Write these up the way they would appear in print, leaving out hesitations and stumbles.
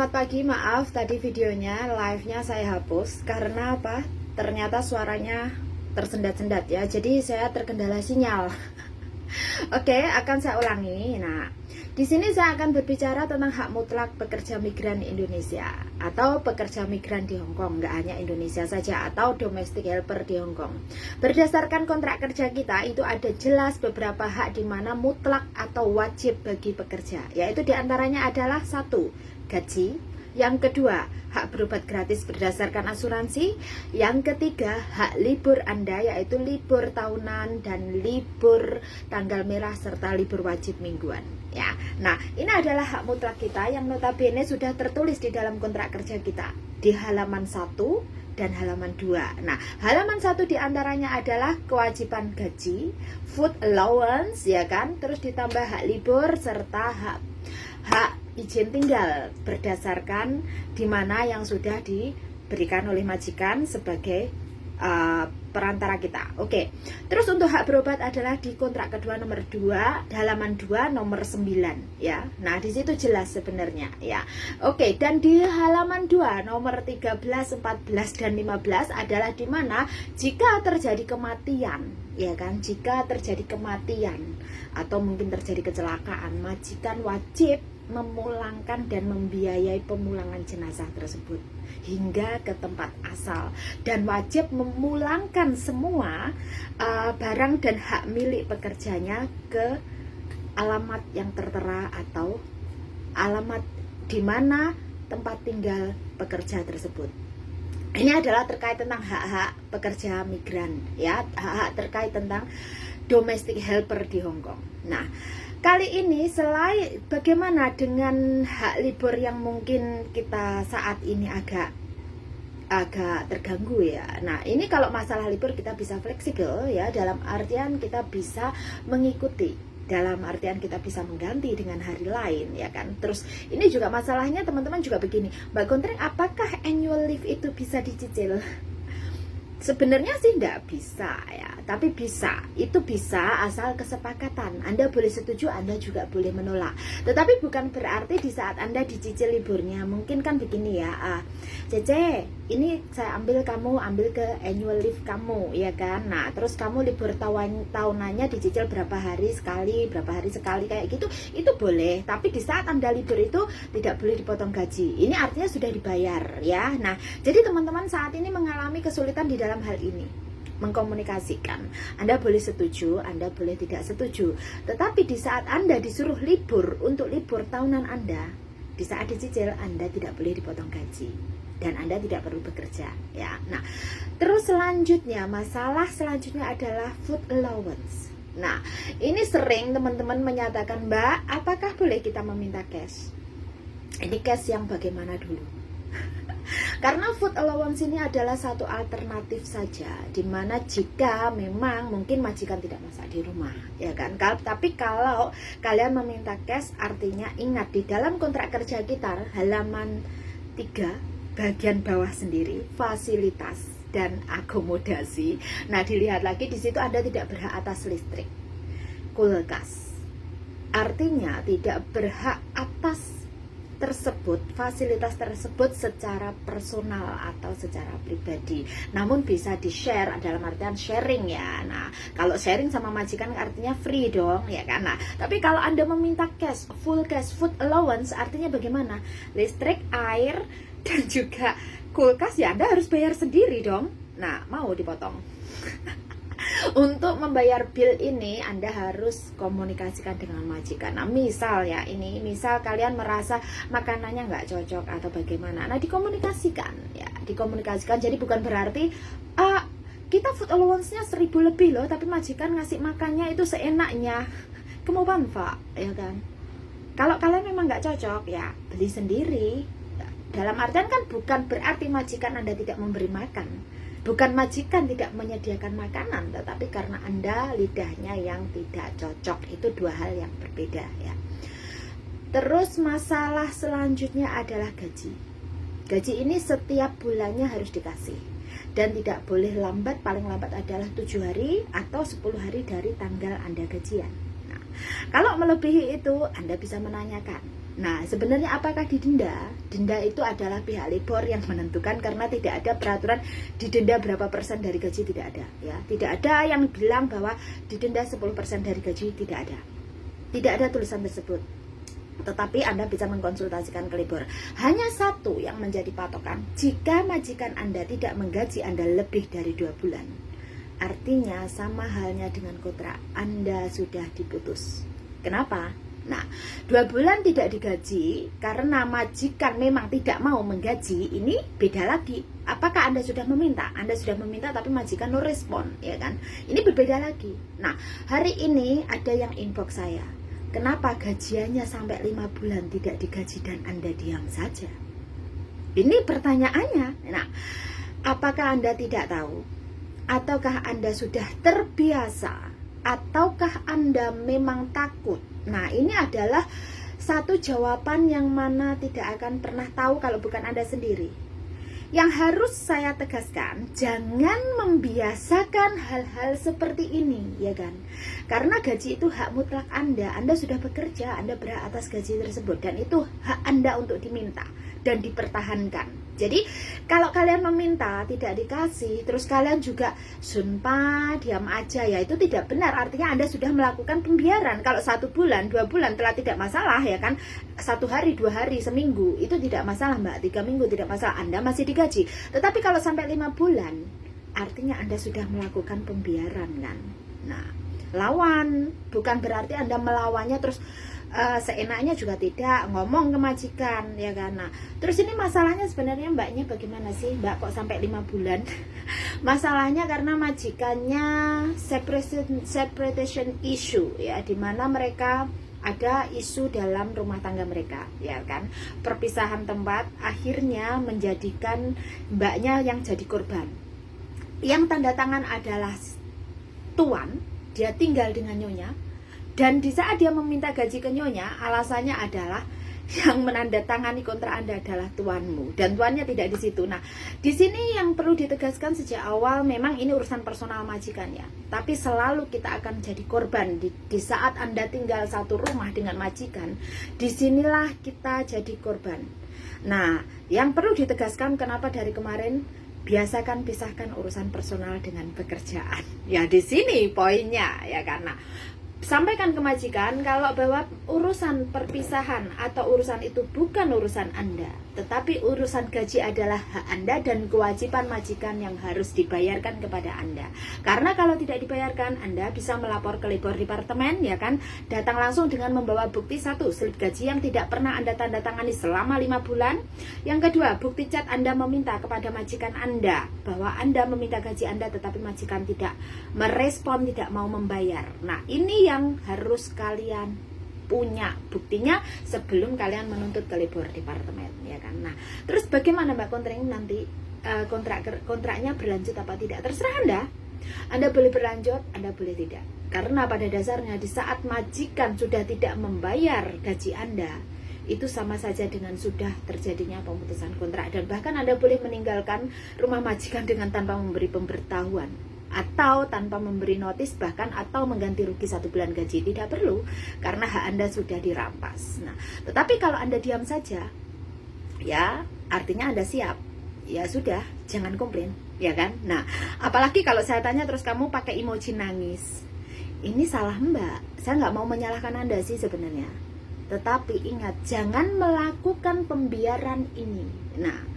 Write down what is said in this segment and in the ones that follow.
Selamat pagi, maaf tadi videonya, live-nya saya hapus karena apa? Ternyata suaranya tersendat-sendat ya. Jadi saya terkendala sinyal. Oke, akan saya ulangi. Nah, di sini saya akan berbicara tentang hak mutlak pekerja migran Indonesia atau pekerja migran di Hong Kong, nggak hanya Indonesia saja, atau domestic helper di Hong Kong. Berdasarkan kontrak kerja kita itu ada jelas beberapa hak di mana mutlak atau wajib bagi pekerja, yaitu diantaranya adalah satu, gaji. Yang kedua, hak berobat gratis berdasarkan asuransi. Yang ketiga, hak libur Anda, yaitu libur tahunan dan libur tanggal merah serta libur wajib mingguan. Ya, nah ini adalah hak mutlak kita yang notabene sudah tertulis di dalam kontrak kerja kita di halaman 1 dan halaman 2. Nah, halaman 1 diantaranya adalah kewajiban gaji, food allowance, ya kan, terus ditambah hak libur serta hak izin tinggal berdasarkan dimana yang sudah diberikan oleh majikan sebagai perantara kita. Oke. Terus untuk hak berobat adalah di kontrak kedua nomor 2, halaman 2 nomor 9 ya. Nah, di situ jelas sebenarnya ya. Oke, dan di halaman 2 nomor 13, 14 dan 15 adalah di mana jika terjadi kematian, ya kan? Jika terjadi kematian atau mungkin terjadi kecelakaan, majikan wajib memulangkan dan membiayai pemulangan jenazah tersebut hingga ke tempat asal dan wajib memulangkan semua barang dan hak milik pekerjanya ke alamat yang tertera atau alamat di mana tempat tinggal pekerja tersebut. Ini adalah terkait tentang hak-hak pekerja migran ya, hak-hak terkait tentang domestic helper di Hong Kong. Nah, kali ini selain bagaimana dengan hak libur yang mungkin kita saat ini agak terganggu ya. Nah, ini kalau masalah libur kita bisa fleksibel ya, dalam artian kita bisa mengikuti, dalam artian kita bisa mengganti dengan hari lain ya kan. Terus ini juga masalahnya teman-teman juga begini, Mbak Gontreng, apakah annual leave itu bisa dicicil? Sebenarnya sih tidak bisa ya, tapi bisa, itu bisa asal kesepakatan. Anda boleh setuju, Anda juga boleh menolak. Tetapi bukan berarti di saat Anda dicicil liburnya, mungkin kan begini ya, Cece, ini saya ambil, kamu ambil ke annual leave kamu, ya kan? Nah, terus kamu libur tahunannya dicicil berapa hari sekali, kayak gitu, itu boleh. Tapi di saat Anda libur itu tidak boleh dipotong gaji. Ini artinya sudah dibayar ya. Nah, jadi teman-teman saat ini mengalami kesulitan di dalam hal ini mengkomunikasikan. Anda boleh setuju, Anda boleh tidak setuju. Tetapi di saat Anda disuruh libur untuk libur tahunan Anda, di saat dicicil Anda tidak boleh dipotong gaji dan Anda tidak perlu bekerja ya. Nah, terus selanjutnya, masalah selanjutnya adalah food allowance. Nah, ini sering teman-teman menyatakan, Mbak, apakah boleh kita meminta cash? Ini cash yang bagaimana dulu? Karena food allowance ini adalah satu alternatif saja, dimana jika memang mungkin majikan tidak masak di rumah, ya kan? Tapi kalau kalian meminta cash, artinya ingat di dalam kontrak kerja kita halaman 3 bagian bawah sendiri, fasilitas dan akomodasi. Nah, dilihat lagi di situ Anda tidak berhak atas listrik, kulkas. Artinya tidak berhak atas tersebut, fasilitas tersebut secara personal atau secara pribadi, namun bisa di-share dalam artian sharing ya. Nah, kalau sharing sama majikan artinya free dong ya kan. Nah, tapi kalau Anda meminta cash, full cash, food allowance, artinya bagaimana? Listrik, air, dan juga kulkas ya Anda harus bayar sendiri dong. Nah, mau dipotong? Untuk membayar bill ini Anda harus komunikasikan dengan majikan. Nah, misal ya, misal kalian merasa makanannya nggak cocok atau bagaimana, nah dikomunikasikan ya, dikomunikasikan. Jadi bukan berarti kita food allowance-nya 1.000 lebih loh, tapi majikan ngasih makannya itu seenaknya. Kemauan Pak, ya kan? Kalau kalian memang nggak cocok ya beli sendiri. Dalam artian kan bukan berarti majikan Anda tidak memberi makan, bukan majikan tidak menyediakan makanan, tetapi karena Anda lidahnya yang tidak cocok. Itu dua hal yang berbeda ya. Terus masalah selanjutnya adalah gaji. Gaji ini setiap bulannya harus dikasih dan tidak boleh lambat, paling lambat adalah 7 hari atau 10 hari dari tanggal Anda gajian. Nah, kalau melebihi itu Anda bisa menanyakan Nah, sebenarnya apakah didenda? Denda itu adalah pihak labor yang menentukan, karena tidak ada peraturan didenda berapa persen dari gaji, tidak ada ya. Tidak ada yang bilang bahwa didenda 10% dari gaji, tidak ada. Tidak ada tulisan tersebut. Tetapi Anda bisa mengkonsultasikan ke labor. Hanya satu yang menjadi patokan, jika majikan Anda tidak menggaji Anda lebih dari 2 bulan. Artinya sama halnya dengan kontrak, Anda sudah diputus. Kenapa? Nah, 2 bulan tidak digaji karena majikan memang tidak mau menggaji, ini beda lagi. Apakah Anda sudah meminta? Anda sudah meminta tapi majikan no respon, ya kan? Ini berbeda lagi. Nah, hari ini ada yang inbox saya, kenapa gajiannya sampai 5 bulan tidak digaji dan Anda diam saja? Ini pertanyaannya. Nah, apakah Anda tidak tahu? Ataukah Anda sudah terbiasa? Ataukah Anda memang takut? Nah, ini adalah satu jawaban yang mana tidak akan pernah tahu kalau bukan Anda sendiri. Yang harus saya tegaskan, jangan membiasakan hal-hal seperti ini, ya kan? Karena gaji itu hak mutlak Anda. Anda sudah bekerja, Anda berhak atas gaji tersebut, dan itu hak Anda untuk diminta dan dipertahankan. Jadi kalau kalian meminta tidak dikasih, terus kalian juga sumpah diam aja, ya itu tidak benar. Artinya Anda sudah melakukan pembiaran. Kalau 1 bulan, 2 bulan telah tidak masalah, ya kan? 1 hari, 2 hari, seminggu itu tidak masalah, Mbak. 3 minggu tidak masalah, Anda masih digaji. Tetapi kalau sampai 5 bulan, artinya Anda sudah melakukan pembiaran, kan? Nah, lawan, bukan berarti Anda melawannya terus seenaknya juga tidak, ngomong ke majikan, ya kan. Nah, terus ini masalahnya sebenarnya Mbaknya bagaimana sih, Mbak, kok sampai 5 bulan? Masalahnya karena majikannya separation issue, ya, dimana mereka ada isu dalam rumah tangga mereka, ya kan. Perpisahan tempat akhirnya menjadikan Mbaknya yang jadi korban. Yang tanda tangan adalah tuan, dia tinggal dengan nyonya. Dan di saat dia meminta gaji ke nyonya, alasannya adalah yang menandatangani kontrak Anda adalah tuanmu, dan tuannya tidak di situ. Nah, di sini yang perlu ditegaskan sejak awal, memang ini urusan personal majikan, ya. Tapi selalu kita akan jadi korban di saat Anda tinggal satu rumah dengan majikan. Disinilah kita jadi korban. Nah, yang perlu ditegaskan, kenapa dari kemarin biasakan pisahkan urusan personal dengan pekerjaan. Ya, di sini poinnya, ya, karena sampaikan ke majikan kalau bahwa urusan perpisahan atau urusan itu bukan urusan Anda, tetapi urusan gaji adalah hak Anda dan kewajiban majikan yang harus dibayarkan kepada Anda. Karena kalau tidak dibayarkan, Anda bisa melapor ke labor departemen, ya kan? Datang langsung dengan membawa bukti, 1, slip gaji yang tidak pernah Anda tanda tangani selama 5 bulan. Yang kedua, bukti chat Anda meminta kepada majikan Anda bahwa Anda meminta gaji Anda tetapi majikan tidak merespon, tidak mau membayar. Nah, ini yang harus kalian punya buktinya sebelum kalian menuntut ke labor departemen, ya kan. Nah, terus bagaimana Mbak Kontring nanti kontraknya berlanjut apa tidak? Terserah Anda. Anda boleh berlanjut, Anda boleh tidak. Karena pada dasarnya di saat majikan sudah tidak membayar gaji Anda, itu sama saja dengan sudah terjadinya pemutusan kontrak. Dan bahkan Anda boleh meninggalkan rumah majikan dengan tanpa memberi pemberitahuan, atau tanpa memberi notis, bahkan atau mengganti rugi 1 bulan gaji. Tidak perlu, karena hak Anda sudah dirampas. Nah, tetapi kalau Anda diam saja, ya artinya Anda siap. Ya sudah, jangan komplain, ya kan. Nah, apalagi kalau saya tanya terus kamu pakai emoji nangis, ini salah Mbak. Saya nggak mau menyalahkan Anda sih sebenarnya, tetapi ingat, jangan melakukan pembiaran ini. Nah,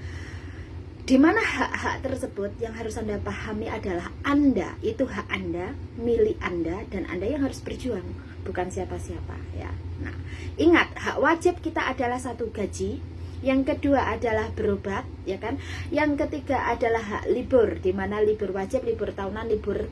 di mana hak-hak tersebut yang harus Anda pahami adalah Anda, itu hak Anda, milik Anda, dan Anda yang harus berjuang, bukan siapa-siapa, ya. Nah, ingat, hak wajib kita adalah 1, gaji. Yang kedua adalah berobat, ya kan. Yang ketiga adalah hak libur, di mana libur wajib, libur tahunan, libur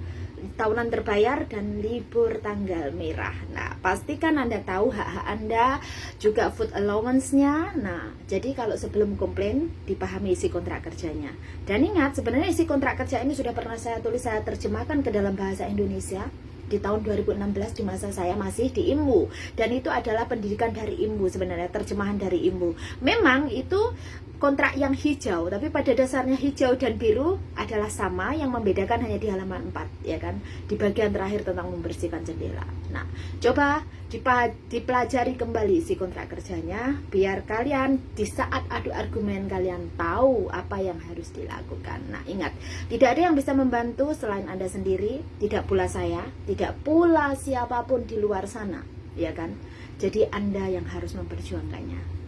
tahunan terbayar, dan libur tanggal merah. Nah, pastikan Anda tahu hak-hak Anda, juga food allowance-nya. Nah, jadi kalau sebelum komplain, dipahami isi kontrak kerjanya. Dan ingat, sebenarnya isi kontrak kerja ini sudah pernah saya tulis, saya terjemahkan ke dalam bahasa Indonesia di tahun 2016 di masa saya masih di IMWU, dan itu adalah pendidikan dari IMWU, sebenarnya terjemahan dari IMWU. Memang itu kontrak yang hijau, tapi pada dasarnya hijau dan biru adalah sama, yang membedakan hanya di halaman 4, ya kan, di bagian terakhir tentang membersihkan jendela. Nah, coba dipelajari kembali isi kontrak kerjanya, biar kalian di saat adu argumen kalian tahu apa yang harus dilakukan. Nah, ingat, tidak ada yang bisa membantu selain Anda sendiri, tidak pula saya, tidak pula siapapun di luar sana, ya kan. Jadi Anda yang harus memperjuangkannya.